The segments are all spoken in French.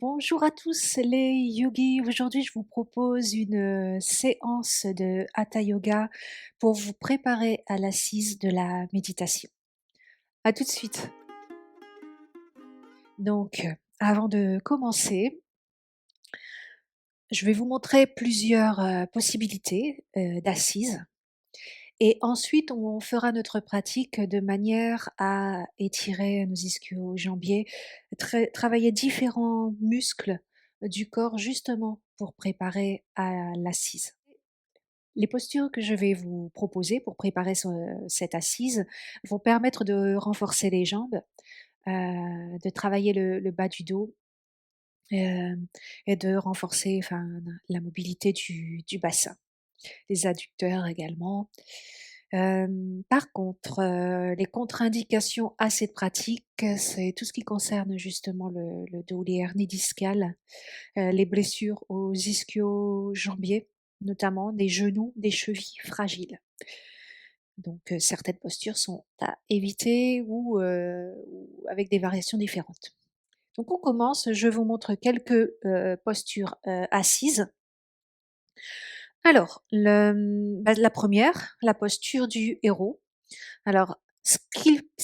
Bonjour à tous les yogis. Aujourd'hui, je vous propose une séance de Hatha Yoga pour vous préparer à l'assise de la méditation. À tout de suite. Avant de commencer, je vais vous montrer plusieurs possibilités d'assises et ensuite on fera notre pratique de manière à étirer nos ischio-jambiers, travailler différents muscles du corps justement pour préparer à l'assise. Les postures que je vais vous proposer pour préparer cette assise vont permettre de renforcer les jambes, de travailler le bas du dos, hem et de renforcer enfin la mobilité du bassin, des adducteurs également. Par contre, les contre-indications à cette pratique, c'est tout ce qui concerne justement le dos, les hernies discales, les blessures aux ischio-jambiers, notamment des genoux, des chevilles fragiles. Certaines postures sont à éviter ou avec des variations différentes. Donc on commence, je vous montre quelques, postures, assises. Alors la 1re, la posture du héros. Alors, ce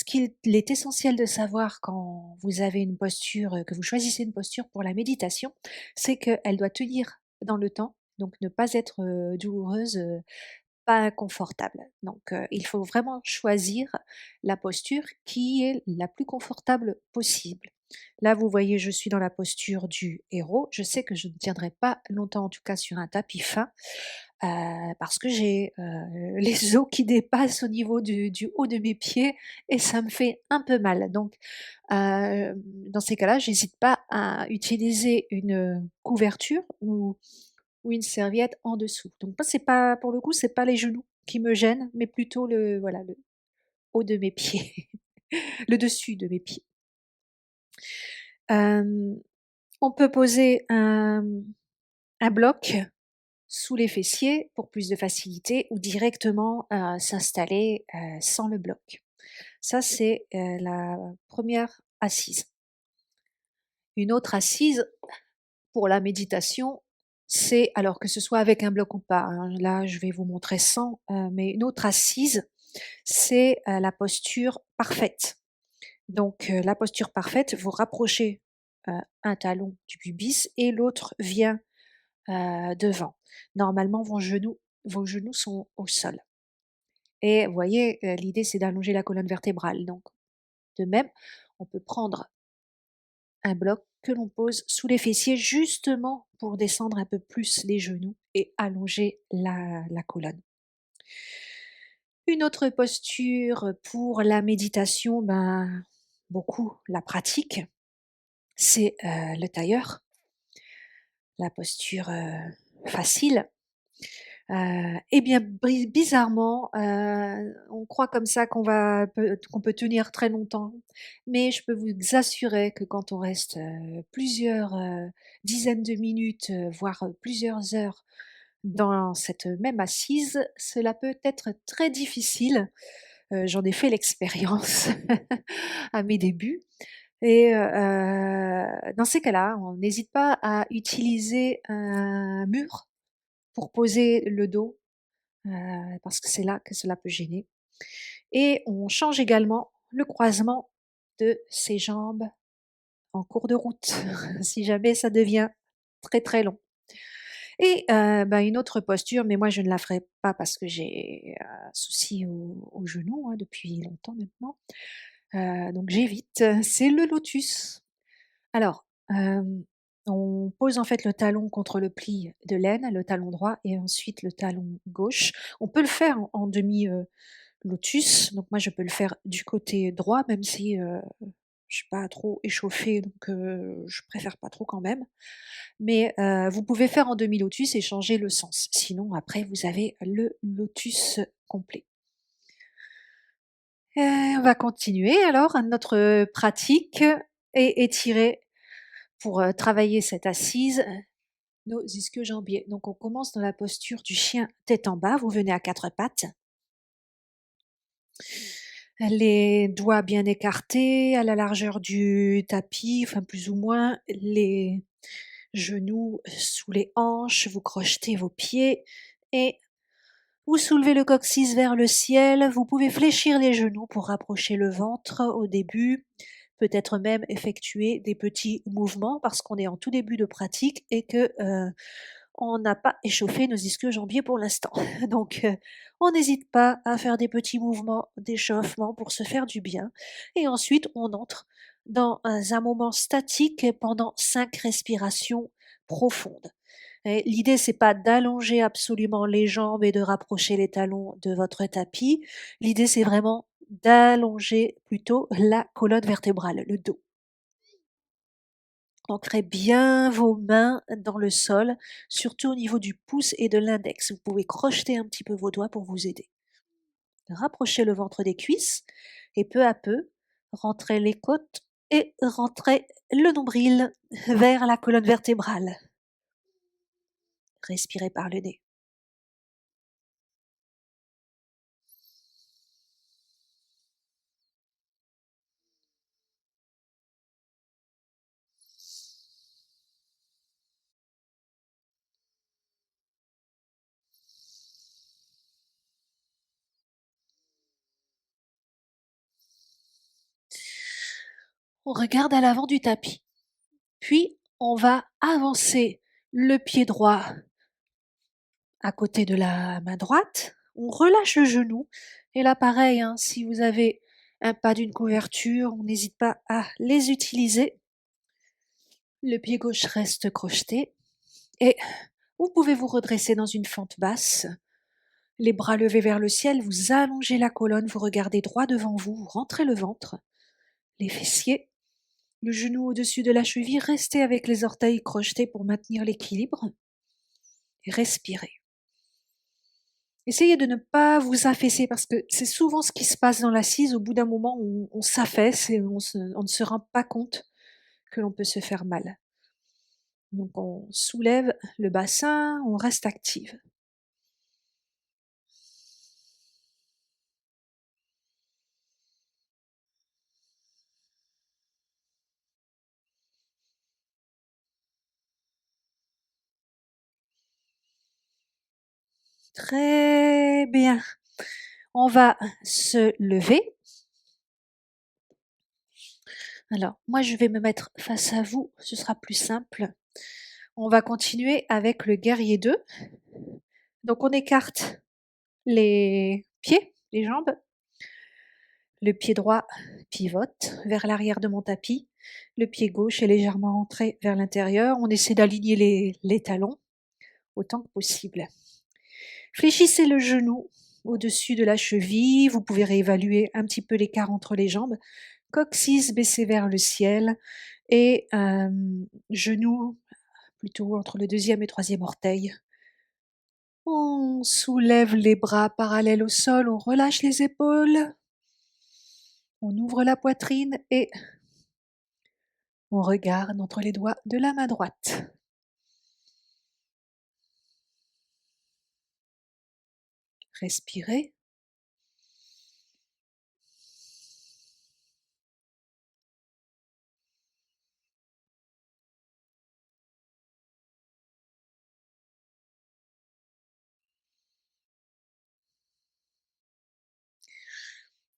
qu'il est essentiel de savoir quand vous avez une posture, que vous choisissez une posture pour la méditation, c'est qu'elle doit tenir dans le temps, donc ne pas être, douloureuse, pas inconfortable. Il faut vraiment choisir la posture qui est la plus confortable possible. Là, vous voyez, je suis dans la posture du héros. Je sais que je ne tiendrai pas longtemps, en tout cas sur un tapis fin, parce que j'ai, les os qui dépassent au niveau du haut de mes pieds et ça me fait un peu mal. Dans ces cas-là, j'hésite pas à utiliser une couverture ou une serviette en dessous. Donc moi, c'est pas pour le coup, c'est pas les genoux qui me gênent, mais plutôt le haut de mes pieds, le dessus de mes pieds. Hem, on peut poser un bloc sous les fessiers pour plus de facilité ou directement, s'installer, sans le bloc. Ça, c'est, la première assise. Une autre assise pour la méditation, c'est alors que ce soit avec un bloc ou pas, hein, là je vais vous montrer sans, mais une autre assise, c'est, la posture parfaite. La posture parfaite, vous rapprochez, un talon du pubis et l'autre vient, devant. Normalement vos genoux sont au sol et vous voyez, l'idée c'est d'allonger la colonne vertébrale. Donc de même, on peut prendre un bloc que l'on pose sous les fessiers justement pour descendre un peu plus les genoux et allonger la colonne. Une autre posture pour la méditation, ben, beaucoup la pratiquent, c'est, le tailleur, la posture, facile. Et bien bizarrement, on croit comme ça qu'on peut tenir très longtemps, mais je peux vous assurer que quand on reste, plusieurs, dizaines de minutes, voire, plusieurs heures dans cette même assise, cela peut être très difficile. J'en ai fait l'expérience à mes débuts dans ces cas-là, on n'hésite pas à utiliser un mur pour poser le dos, parce que c'est là que cela peut gêner et on change également le croisement de ses jambes en cours de route, si jamais ça devient très, très long une autre posture, mais moi je ne la ferai pas parce que j'ai un souci au genou, hein, depuis longtemps maintenant, donc j'évite, c'est le lotus. Alors, on pose en fait le talon contre le pli de laine, le talon droit et ensuite le talon gauche. On peut le faire en demi, lotus, donc moi je peux le faire du côté droit même si, je suis pas trop échauffée donc je préfère pas trop quand même. Vous pouvez faire en demi lotus et changer le sens. Sinon après vous avez le lotus complet. On va continuer alors notre pratique et étirer pour, travailler cette assise, nos ischio-jambiers. Donc on commence dans la posture du chien tête en bas, vous venez à 4 pattes. Les doigts bien écartés à la largeur du tapis, enfin plus ou moins, les genoux sous les hanches, vous crochetez vos pieds et vous soulevez le coccyx vers le ciel. Vous pouvez fléchir les genoux pour rapprocher le ventre au début, peut-être même effectuer des petits mouvements parce qu'on est en tout début de pratique et que on n'a pas échauffé nos ischio-jambiers pour l'instant. Donc, on n'hésite pas à faire des petits mouvements d'échauffement pour se faire du bien. Et ensuite, on entre dans un moment statique pendant 5 respirations profondes. Et l'idée, c'est pas d'allonger absolument les jambes et de rapprocher les talons de votre tapis. L'idée, c'est vraiment d'allonger plutôt la colonne vertébrale, le dos. Ancrez bien vos mains dans le sol, surtout au niveau du pouce et de l'index. Vous pouvez crocheter un petit peu vos doigts pour vous aider. Rapprochez le ventre des cuisses et peu à peu, rentrez les côtes et rentrez le nombril vers la colonne vertébrale. Respirez par le nez. On regarde à l'avant du tapis. Puis, on va avancer le pied droit à côté de la main droite. On relâche le genou. Et là, pareil, hein, si vous avez un pas d'une couverture, on n'hésite pas à les utiliser. Le pied gauche reste crocheté. Et vous pouvez vous redresser dans une fente basse. Les bras levés vers le ciel, vous allongez la colonne, vous regardez droit devant vous, vous rentrez le ventre, les fessiers, le genou au-dessus de la cheville, restez avec les orteils crochetés pour maintenir l'équilibre. Et respirez. Essayez de ne pas vous affaisser parce que c'est souvent ce qui se passe dans l'assise. Au bout d'un moment, on s'affaisse et on ne se rend pas compte que l'on peut se faire mal. Donc on soulève le bassin, on reste active. Très bien. On va se lever. Alors, moi, je vais me mettre face à vous, ce sera plus simple. On va continuer avec le guerrier 2. Donc, on écarte les pieds, les jambes. Le pied droit pivote vers l'arrière de mon tapis. Le pied gauche est légèrement rentré vers l'intérieur. On essaie d'aligner les talons autant que possible. Fléchissez le genou au-dessus de la cheville. Vous pouvez réévaluer un petit peu l'écart entre les jambes. Coccyx baissé vers le ciel et genou plutôt entre le deuxième et troisième orteil. On soulève les bras parallèles au sol, on relâche les épaules, on ouvre la poitrine et on regarde entre les doigts de la main droite. Respirez.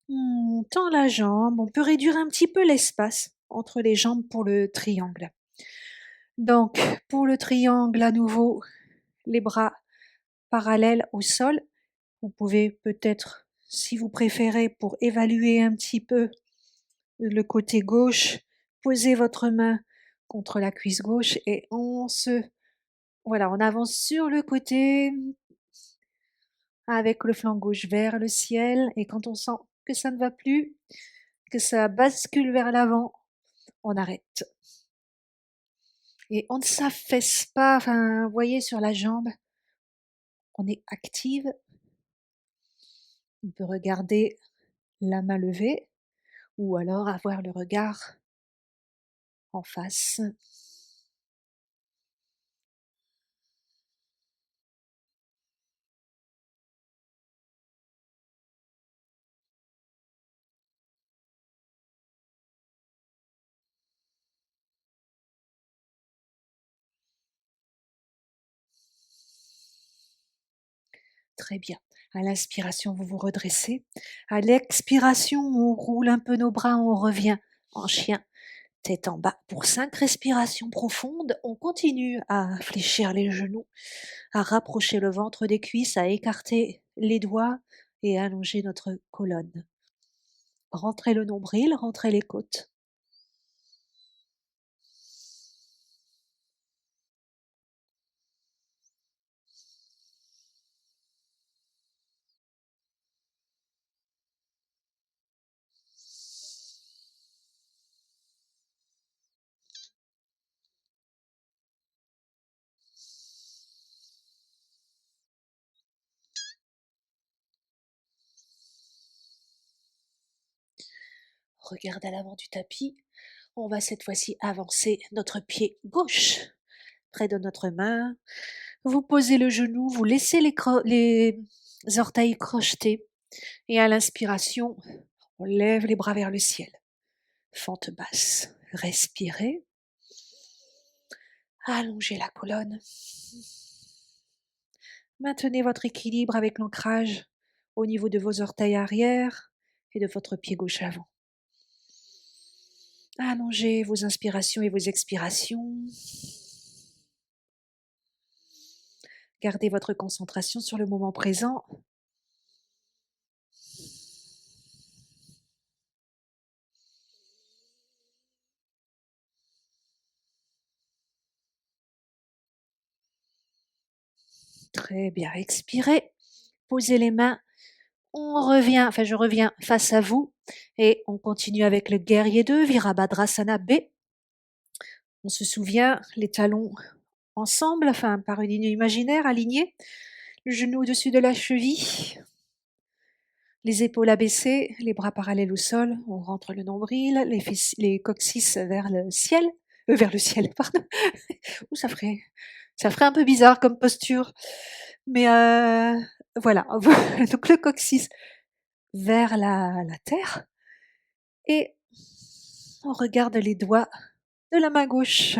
On tend la jambe, on peut réduire un petit peu l'espace entre les jambes pour le triangle. Donc, pour le triangle, à nouveau, les bras parallèles au sol. Vous pouvez peut-être, si vous préférez, pour évaluer un petit peu le côté gauche, poser votre main contre la cuisse gauche et voilà, on avance sur le côté avec le flanc gauche vers le ciel et quand on sent que ça ne va plus, que ça bascule vers l'avant, on arrête. Et on ne s'affaisse pas, enfin, vous voyez sur la jambe, on est active. On peut regarder la main levée ou alors avoir le regard en face. Très bien. À l'inspiration, vous vous redressez. À l'expiration, on roule un peu nos bras, on revient en chien, tête en bas. Pour 5 respirations profondes, on continue à fléchir les genoux, à rapprocher le ventre des cuisses, à écarter les doigts et à allonger notre colonne. Rentrez le nombril, rentrez les côtes. Regarde à l'avant du tapis. On va cette fois-ci avancer notre pied gauche près de notre main. Vous posez le genou, vous laissez les orteils crochetés et à l'inspiration, on lève les bras vers le ciel. Fente basse. Respirez. Allongez la colonne. Maintenez votre équilibre avec l'ancrage au niveau de vos orteils arrière et de votre pied gauche avant. Allongez vos inspirations et vos expirations. Gardez votre concentration sur le moment présent. Très bien, expirez. Posez les mains. Je reviens face à vous et on continue avec le guerrier 2, Virabhadrasana B. On se souvient, les talons ensemble, enfin par une ligne imaginaire alignée, le genou au-dessus de la cheville, les épaules abaissées, les bras parallèles au sol, on rentre le nombril, les coccyx vers le ciel, pardon. Ouh, ça ferait un peu bizarre comme posture, mais voilà. Donc le coccyx vers la terre et on regarde les doigts de la main gauche.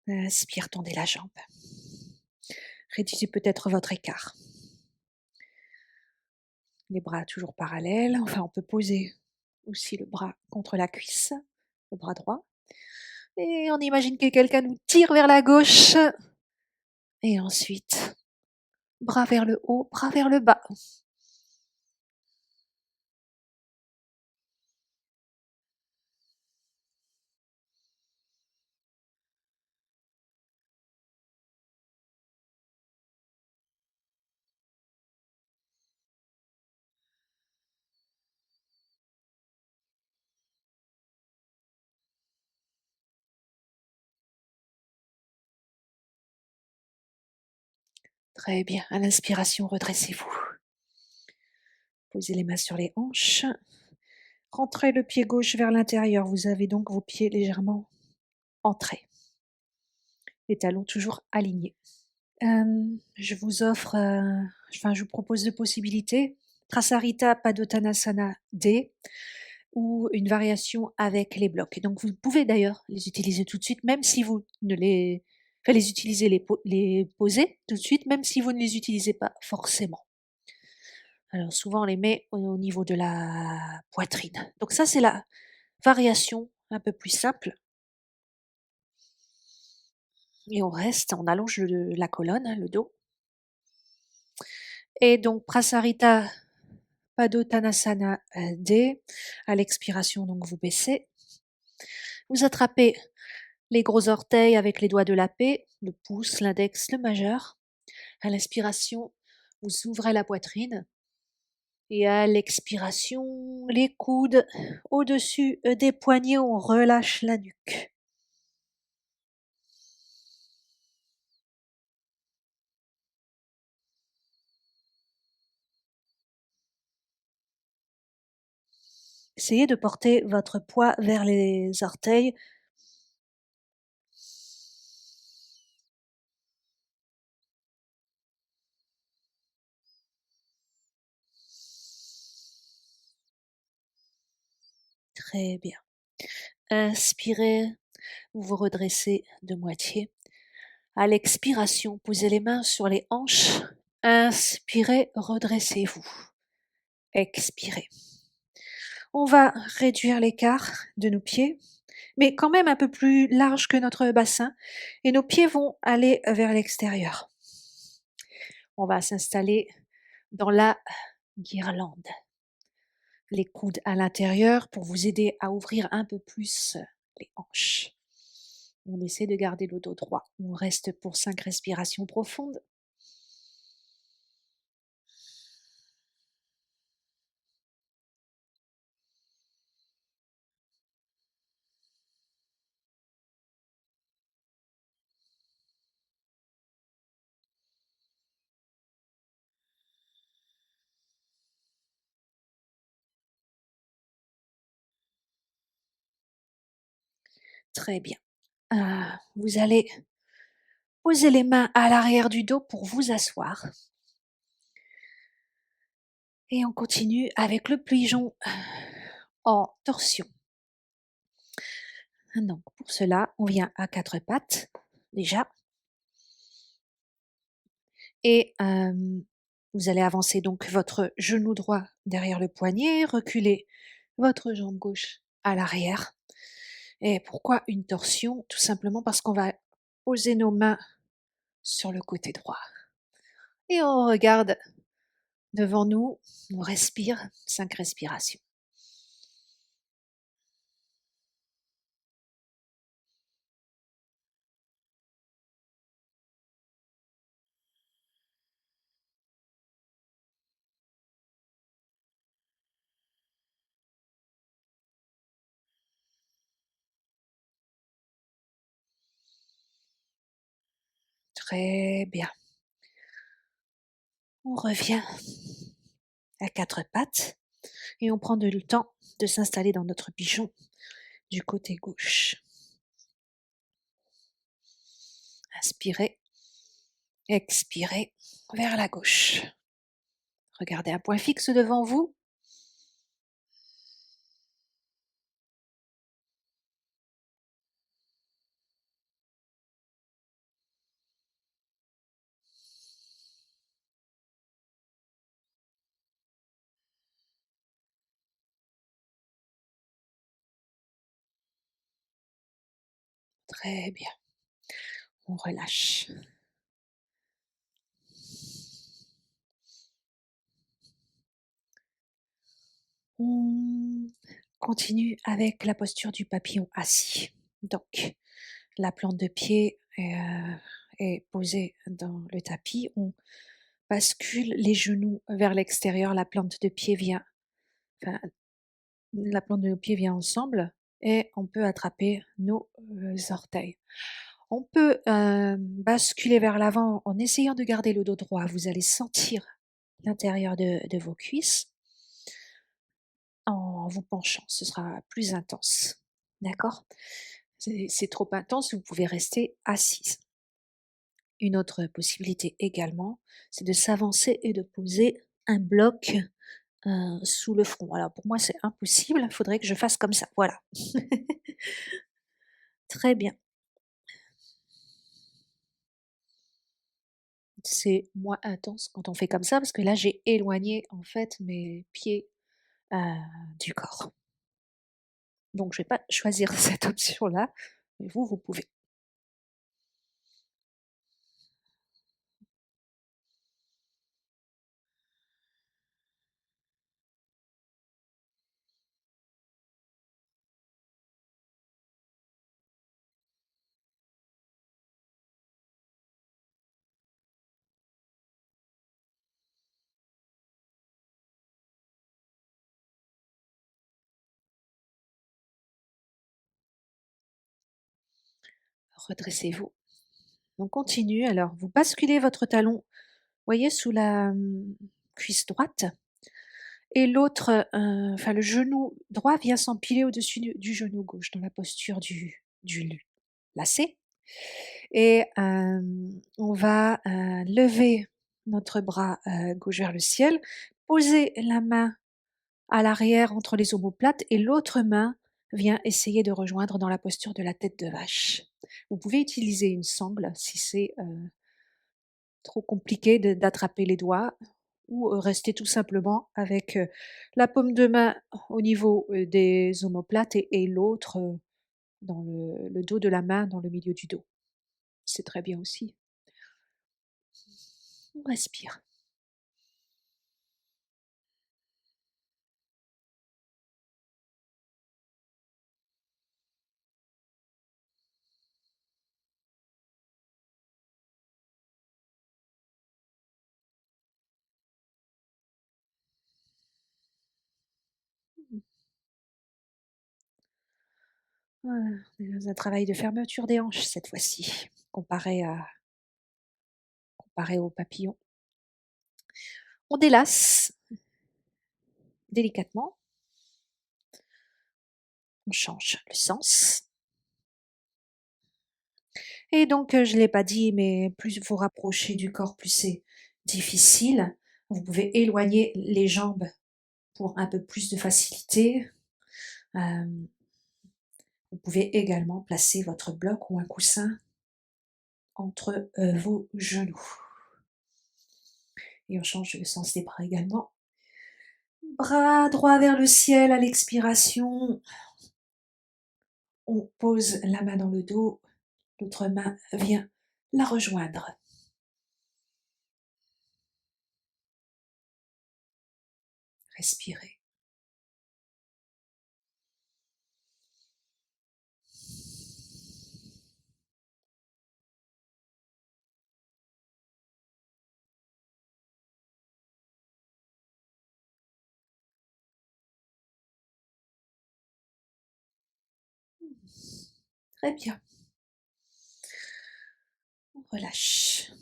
Inspire, tendez la jambe. Réduisez peut-être votre écart. Les bras toujours parallèles. Enfin, on peut poser aussi le bras contre la cuisse, le bras droit. Et on imagine que quelqu'un nous tire vers la gauche. Et ensuite, bras vers le haut, bras vers le bas. Très bien. À l'inspiration, redressez-vous. Posez les mains sur les hanches. Rentrez le pied gauche vers l'intérieur. Vous avez donc vos pieds légèrement entrés. Les talons toujours alignés. Je vous propose 2 possibilités. Prasarita Padottanasana D ou une variation avec les blocs. Donc vous pouvez d'ailleurs les utiliser tout de suite, même si vous ne les enfin les utiliser, les poser tout de suite, même si vous ne les utilisez pas forcément. Alors souvent on les met au niveau de la poitrine. Donc ça c'est la variation un peu plus simple et on allonge la colonne, le dos et donc Prasarita Padottanasana D. À l'expiration, donc vous baissez. Vous attrapez les gros orteils avec les doigts de la paix, le pouce, l'index, le majeur. À l'inspiration, vous ouvrez la poitrine. Et à l'expiration, les coudes au-dessus des poignets, on relâche la nuque. Essayez de porter votre poids vers les orteils. Très bien. Inspirez, vous vous redressez de moitié. À l'expiration, posez les mains sur les hanches. Inspirez, redressez-vous. Expirez. On va réduire l'écart de nos pieds, mais quand même un peu plus large que notre bassin, et nos pieds vont aller vers l'extérieur. On va s'installer dans la guirlande. Les coudes à l'intérieur pour vous aider à ouvrir un peu plus les hanches. On essaie de garder le dos droit. On reste pour 5 respirations profondes. Très bien. Vous allez poser les mains à l'arrière du dos pour vous asseoir. Et on continue avec le pligeon en torsion. Donc pour cela, on vient à quatre pattes déjà et vous allez avancer donc votre genou droit derrière le poignet, reculer votre jambe gauche à l'arrière. Et pourquoi une torsion? Tout simplement parce qu'on va poser nos mains sur le côté droit et on regarde devant nous, on respire, 5 respirations. Très bien. On revient à quatre pattes et on prend le temps de s'installer dans notre pigeon du côté gauche. Inspirez, expirez vers la gauche. Regardez un point fixe devant vous. Très bien. On relâche. On continue avec la posture du papillon assis. Donc, la plante de pied est posée dans le tapis. On bascule les genoux vers l'extérieur. Enfin, la plante de nos pieds vient ensemble et on peut attraper nos orteils. On peut basculer vers l'avant en essayant de garder le dos droit. Vous allez sentir l'intérieur de vos cuisses en vous penchant. Ce sera plus intense. D'accord? C'est trop intense, vous pouvez rester assise. Une autre possibilité également, c'est de s'avancer et de poser un bloc sous le front. Alors pour moi, c'est impossible, il faudrait que je fasse comme ça. Voilà. Très bien. C'est moins intense quand on fait comme ça parce que là, j'ai éloigné en fait mes pieds du corps. Donc je vais pas choisir cette option-là, mais vous, vous pouvez. Redressez-vous. On continue alors, vous basculez votre talon, voyez sous la, cuisse droite et l'autre, enfin le genou droit vient s'empiler au-dessus du genou gauche dans la posture du lacet et on va, lever notre bras, gauche vers le ciel, poser la main à l'arrière entre les omoplates et l'autre main vient essayer de rejoindre dans la posture de la tête de vache. Vous pouvez utiliser une sangle si c'est, trop compliqué d'attraper les doigts ou, rester tout simplement avec, la paume de main au niveau, des omoplates et l'autre, dans le dos de la main, dans le milieu du dos. C'est très bien aussi. On respire. Mmh. Voilà, on est dans un travail de fermeture des hanches cette fois-ci, comparé au papillon. On délace délicatement, on change le sens et donc je ne l'ai pas dit, mais plus vous rapprochez du corps, plus c'est difficile. Vous pouvez éloigner les jambes pour un peu plus de facilité. Hem, vous pouvez également placer votre bloc ou un coussin entre, vos genoux et on change le sens des bras également. Bras droit vers le ciel à l'expiration. On pose la main dans le dos, l'autre main vient la rejoindre. Respirez. Très bien. On relâche.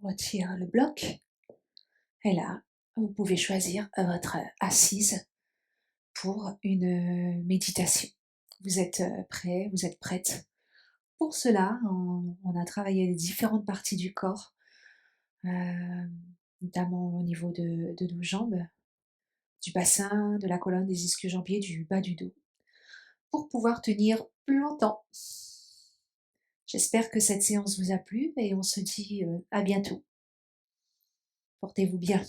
On retire le bloc et là, vous pouvez choisir votre assise pour une, méditation. Vous êtes, prêt, vous êtes prête. Pour cela, on a travaillé les différentes parties du corps, hem, notamment au niveau de nos jambes, du bassin, de la colonne, des ischio-jambiers, du bas du dos, pour pouvoir tenir plus longtemps. J'espère que cette séance vous a plu et on se dit, à bientôt. Portez-vous bien.